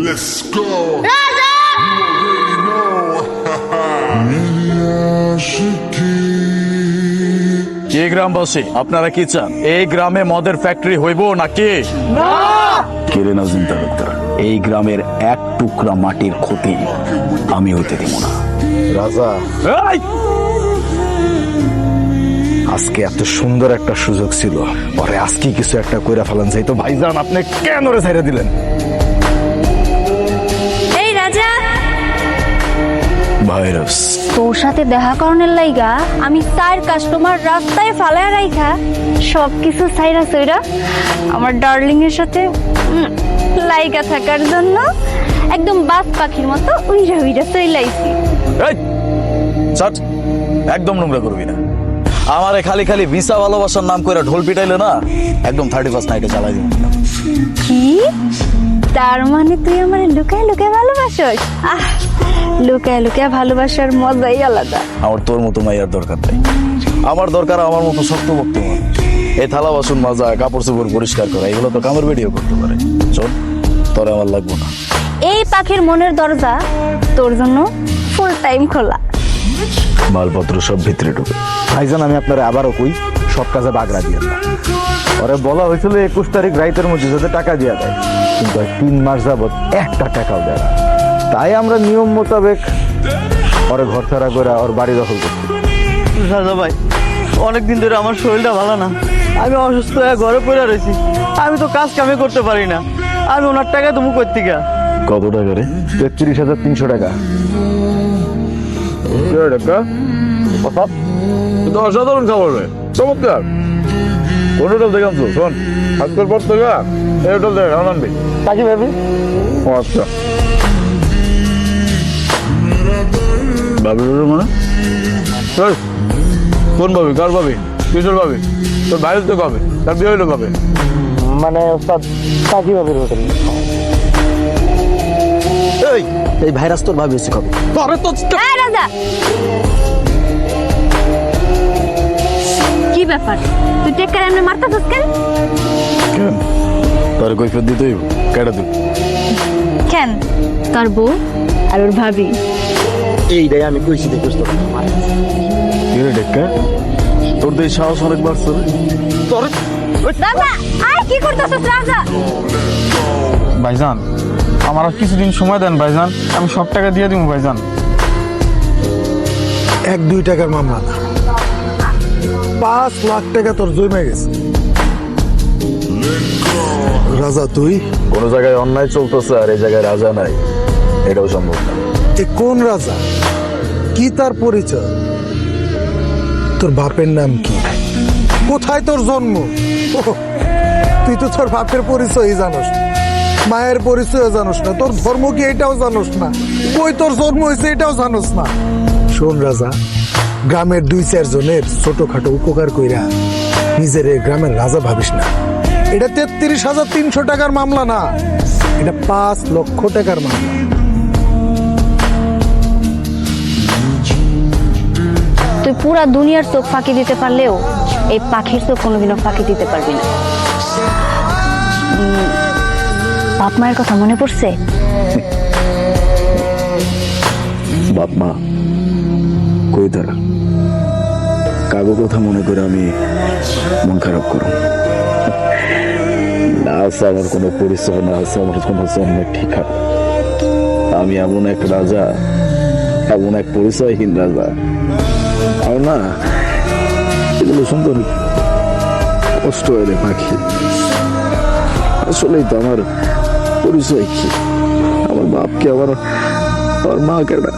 Let's go. কে গ্রামবাসী আপনারা কি চান এই গ্রামে মদের ফ্যাক্টরি হইব নাকি কেড়ে নাও চিন্তা করতে এই গ্রামের এক টুকরা মাটির ক্ষতি আমি হইতে দিব না রাজা এই! আজকে এত সুন্দর একটা সুযোগ ছিল পরে আজকে কিছু একটা কইরা ফেলান যাই তো ভাইজান আপনি কেন রে ছাইরা দিলেন এই রাজা, ভাইরাস তোর সাথে দেখা করণের লাইগা আমি 4 কাস্টমার রাস্তায় ফালায় রাইখা সবকিছু সাইরা সইরা আমার ডার্লিং এর সাথে লাইগা থাকার জন্য একদম বাস পাখির মতো উইরা উইরা চইলাইছি। এই ছাড় একদম নোংরা করবি না আমারে খালি খালি ভিসা ভালোবাসার নাম করে ঢোল পিটাইলে না একদম 31st নাইটে চালাই দিব কি তার মানে তুই আমার লুকায় লুকায় ভালোবাসিস? লুকায় লুকায় ভালোবাসার মজাই আলাদা। আমার তোর মতো মাইয়ার দরকার নেই আমার দরকার আমার মতো শক্ত বক্ত মানুষ এই থালা বাসন মাজা কাপড় চোপড় পরিষ্কার করা এগুলো তো কামের ভিডিও করতে পারে চল তোরে আমার লাগবো না এই পাখির মনের দরজা তোর জন্য ফুল টাইম খোলা। মালপত্র সব ভিতরে ঢুকে ভাইজান আমি আপনারা আবারও কই সব কাজে বাগড়া দিয়ে না ওরে বলা হয়েছিল 21 তারিখ রাইতের মধ্যে যাতে টাকা দিয়া দেয় কিন্তু 3 মাস যাবত একটা টাকাও দেয় না তাই আমরা নিয়ম মোতাবেক ওরে ঘর ছাড়া করে ওর বাড়ি দখল করছি রাজা ভাই অনেকদিন ধরে আমার শরীরটা ভালো না আমি অসুস্থ হয়ে ঘরে পড়ে রয়েছি আমি তো কাজ কামে করতে পারি না আমি ওনার টাকা তুমি করতে গা কত টাকা রে 33,300 টাকা অসাধারণ খবর রে চমৎকার কোন হোটেল দেখান তো শোন আজকের পর থেকে এই হোটেল দেখ আনন্দ কাকি ভাবি ও আচ্ছা ভাবি মানে এই, কোন ভাবি কার ভাবি কিশোর ভাবি তোর ভাইয়ের তো কবে তার বিয়ে হইলো কবে মানে ওস্তাদ কাকি ভাবির হোটেল এই ভাইরাস তোর ভাবি হচ্ছে কবে এই রাজা, কি ব্যাপার তুই টেক্কার এমনি মারতাছিস কেন? কেন তোর কৈফিয়ত দিতে হইব কেটে দিই কেন তোর বউ আর ওর ভাবি এইটাই আমি কইছি দেখছ তো কি রে ডেক্কা তোর তো এই সাহস অনেক বাড়ছে রে তোর রাজা আয় কি করতেছিস রাজা? ভাইজান আমার আর কিছুদিন সময় দেন ভাইজান আমি সব টাকা দিয়ে দিব ভাইজান 1-2 টাকার মামলা না 5 লাখ টাকা তোর জমে গেছে রাজা তুই কোন জায়গায় অন্যায় চলতেছে আর এই জায়গায় রাজা নাই এটাও সম্ভব না এ কোন রাজা কি তার পরিচয় তোর বাপের নাম কি কোথায় তোর জন্ম ওহ, তুই তো তোর বাপের পরিচয়ই জানোস না, মায়ের পরিচয় জানোস না, তোর ধর্ম কি এটাও জানোস না, কই তোর জন্ম হয়েছে এটাও জানোস না। শোন রাজা গ্রামের 2-4 জনের ছোটখাটো উপকার কইরা নিজের গ্রামের রাজা ভাবিস না। এটা 33,300 টাকার মামলা না, এটা 5 লক্ষ টাকার মামলা। তুই পুরা দুনিয়ার চোখ ফাঁকি দিতে পারলেও এই পাখির চোখ কোনোদিনও ফাঁকি দিতে পারবি না। বাপ মায়ের কথা মনে পড়ছে? বাপ মা কই তারা কাগো কথা মনে করে আমি মন খারাপ করো না আছে আমার কোনো পরিচয় না আছে আমার কোনো জন্মের ঠিকানা আমি এমন এক রাজা এমন এক পরিচয়হীন রাজা আর না এগুলো সুন্দর কষ্ট হয় রে পাখি আসলেই তো আমার পরিচয় কি আমার বাপকে আমার মা কেডা